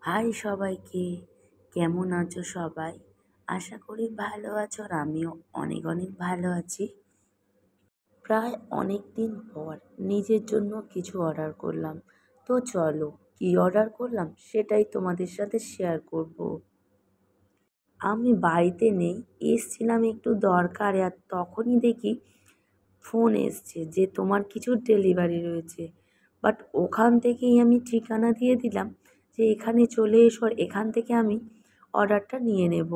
High সবাইকে, কেমন আছো সবাই? আশা করি ভালো আছো আর আমিও অনেক অনেক ভালো আছি। প্রায় অনেক দিন পর নিজের জন্য কিছু অর্ডার করলাম। তো চলো, কী অর্ডার করলাম সেটাই তোমাদের সাথে শেয়ার করব। আমি বাড়িতে নেই, এসছিলাম একটু দরকারে, আর তখনই দেখি ফোন এসছে যে তোমার কিছু ডেলিভারি রয়েছে। বাট ওখান থেকেই আমি ঠিকানা দিয়ে দিলাম যে এখানে চলে এসো, আর এখান থেকে আমি অর্ডারটা নিয়ে নেব।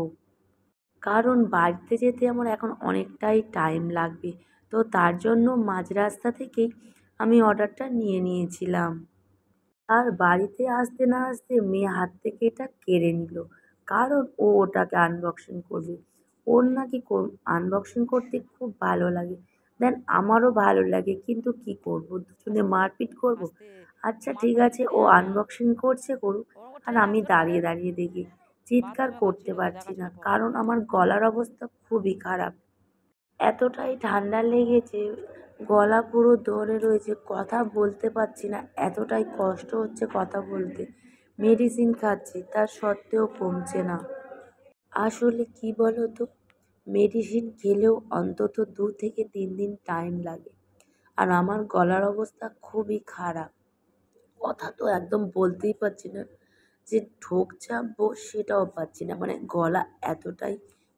কারণ বাড়িতে যেতে আমার এখন অনেকটাই টাইম লাগবে, তো তার জন্য মাঝ রাস্তা থেকেই আমি অর্ডারটা নিয়ে নিয়েছিলাম। আর বাড়িতে আসতে না আসতে মেয়ে হাত থেকে এটা কেড়ে নিল, কারণ ও ওটাকে আনবক্সিং করবে। ওর নাকি আনবক্সিং করতে খুব ভালো লাগে। দেন আমারও ভালো লাগে, কিন্তু কি করব, দুজনে মারপিট করব। আচ্ছা ঠিক আছে, ও আনবক্সিং করছে করুক, আর আমি দাঁড়িয়ে দাঁড়িয়ে দেখি। চিৎকার করতে পারছি না, কারণ আমার গলার অবস্থা খুবই খারাপ। এতটাই ঠান্ডা লেগেছে, গলা পুরো ধরে রয়েছে, কথা বলতে পারছি না, এতটাই কষ্ট হচ্ছে কথা বলতে। মেডিসিন খাচ্ছি, তার সত্ত্বেও কমছে না। আসলে কি বলো তো, মেডিসিন খেলেও অন্তত 2 থেকে 3 দিন টাইম লাগে। আর আমার গলার অবস্থা খুবই খারাপ, কথা তো একদম বলতেই পারছি না, যে ঢোক চাপবো সেটাও পাচ্ছি না, মানে গলা এতটাই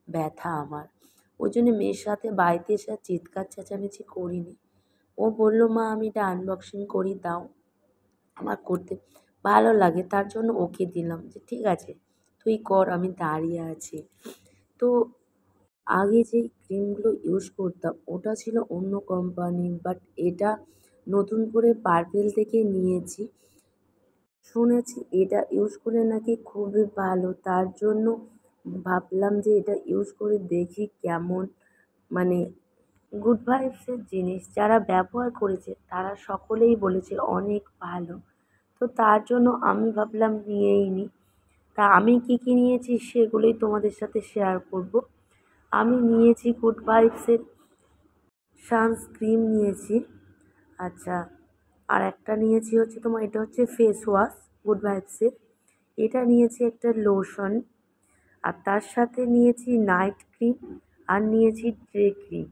ব্যথা আমার। ওই জন্য মেয়ের সাথে বাড়িতে এসে আর চিৎকার চেঁচামেচি করিনি। ও বললো, মা আমি এটা আনবক্সিং করি, দাও। আমার করতে ভালো লাগে, তার জন্য ওকে দিলাম যে ঠিক আছে তুই কর, আমি দাঁড়িয়ে আছি। তো আগে যেই ক্রিমগুলো ইউজ করতাম ওটা ছিল অন্য কোম্পানির, বাট এটা নতুন করে পার্পেল থেকে নিয়েছি। শুনেছি এটা ইউজ করলে নাকি খুবই ভালো, তার জন্য ভাবলাম যে এটা ইউজ করে দেখি কেমন। মানে গুড ভাইবসের জিনিস যারা ব্যবহার করেছে তারা সকলেই বলেছে অনেক ভালো। তো তার জন্য আমি ভাবলাম নিয়েই নিই। তা আমি কী কী নিয়েছি সেগুলোই তোমাদের সাথে শেয়ার করব। আমি নিয়েছি গুড ভাইবসের সানস্ক্রিন নিয়েছি। আচ্ছা, আর একটা নিয়েছি হচ্ছে তোমার, এটা হচ্ছে ফেস ওয়াশ গুড ভাইবসের। এটা নিয়েছি একটা লোশন, আর তার সাথে নিয়েছি নাইট ক্রিম, আর নিয়েছি ডে ক্রিম।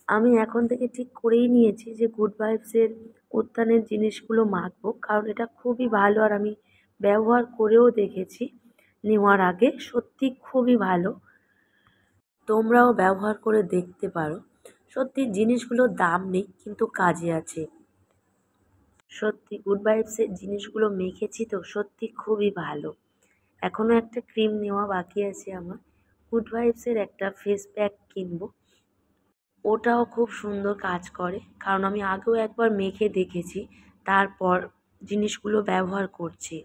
আমি এখন থেকে ঠিক করেই নিয়েছি যে গুড ভাইবসের উত্থানের জিনিসগুলো মাখবো, কারণ এটা খুবই ভালো, আর আমি ব্যবহার করেও দেখেছি নেওয়ার আগে, সত্যি খুবই ভালো। তোমরাও ব্যবহার করে দেখতে পারো। সত্যি জিনিসগুলোর দাম নেই, কিন্তু কাজে আছে। সত্যি গুড ভাইবসের জিনিসগুলো মেখেছি তো সত্যি খুবই ভালো। এখনও একটা ক্রিম নেওয়া বাকি আছে আমার। গুড ভাইবসের একটা ফেস প্যাক কিনবো, ওটাও খুব সুন্দর কাজ করে, কারণ আমি আগেও একবার মেখে দেখেছি, তারপর জিনিসগুলো ব্যবহার করছি।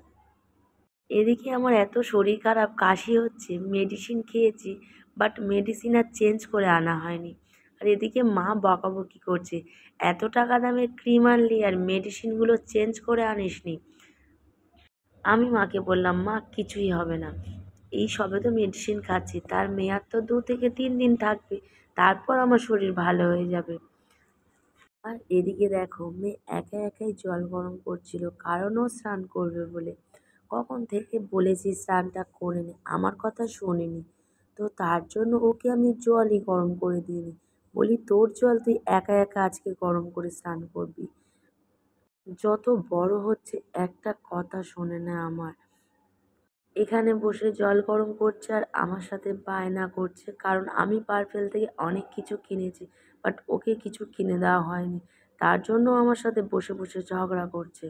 এদিকে আমার এত শরীর খারাপ, কাশি হচ্ছে, মেডিসিন খেয়েছি, বাট মেডিসিন আর চেঞ্জ করে আনা হয়নি। আর এদিকে মা বকাবকি করছে, এত টাকা দামের ক্রিম আনলি আর মেডিসিনগুলো চেঞ্জ করে আনিসনি। আমি মাকে বললাম, মা কিছুই হবে না, এই সবে তো মেডিসিন খাচ্ছি, তার মেয়াদ তো 2 থেকে 3 দিন থাকবে, তারপর আমার শরীর ভালো হয়ে যাবে। আর এদিকে দেখো, মেয়ে একা একাই জল গরম করছিল, কারণ ও স্নান করবে বলে। কখন থেকে বলেছি স্নানটা করে নে, আমার কথা শোনেনি। তো তার জন্য ওকে আমি জলই গরম করে দিইনি, বলি তোর জল তুই একা একা আজকে গরম করে স্নান করবি। যত বড় হচ্ছে একটা কথা শোনে না আমার। এখানে বসে জল গরম করছে আর আমার সাথে বায়না করছে, কারণ আমি পার্পেল থেকে অনেক কিছু কিনেছি, বাট ওকে কিছু কিনে দেওয়া হয়নি, তার জন্য আমার সাথে বসে বসে ঝগড়া করছে।